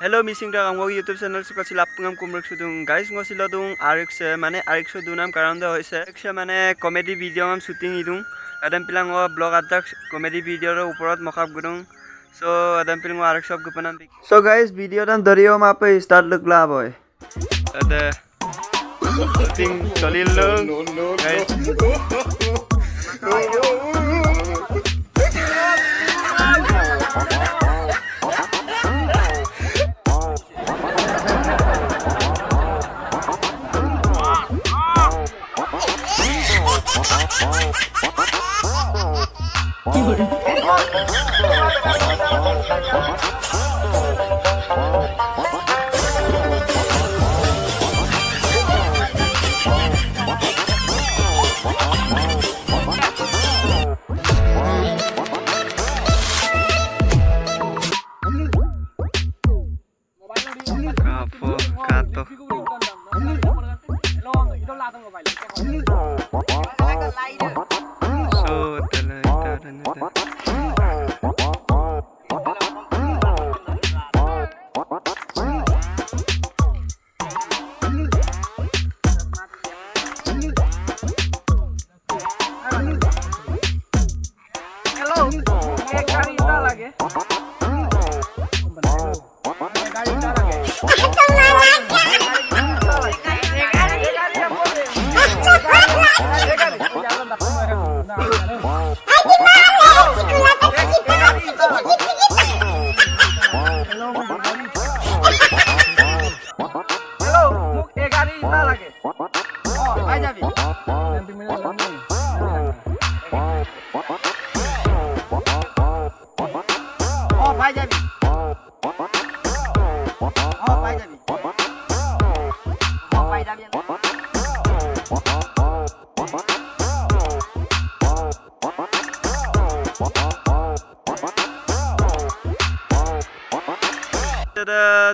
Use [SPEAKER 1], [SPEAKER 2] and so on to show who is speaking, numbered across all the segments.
[SPEAKER 1] Hello missing da ang YouTube channel su kasil apngam kumrek sudung guys ngosilo dung RX mane RX dunam karonda hoise RX mane comedy video am shooting idung adam pilang o blog adak comedy video ro uporot mokhab gudung so adam pilang o RX of gupanam so guys video dan dario ma pe start lugla boy ada shooting solillo guys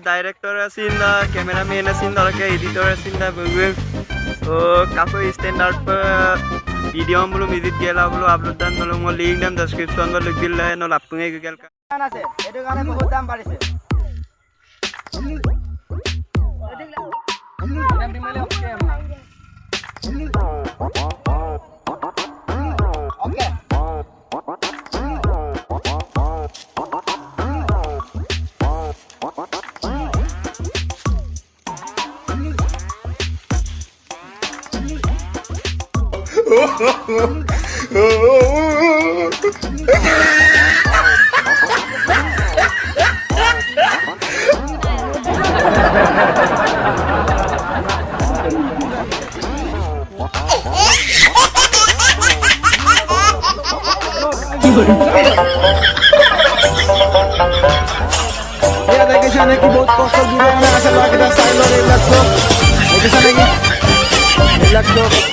[SPEAKER 1] director asin cameraman asin dalke editor asin da bugul so kapo standard pa video bulu edit gela bulu upload dan bulu mo link dan description bulu dil la no lapunge gel ka गाना से एडो गाने बहुत दाम बारिसे okay Ya देखिए जाने की बहुत कौशल video में ऐसे लगा के साइड लो 1 लाख तो देखिए जाने की 1 लाख तो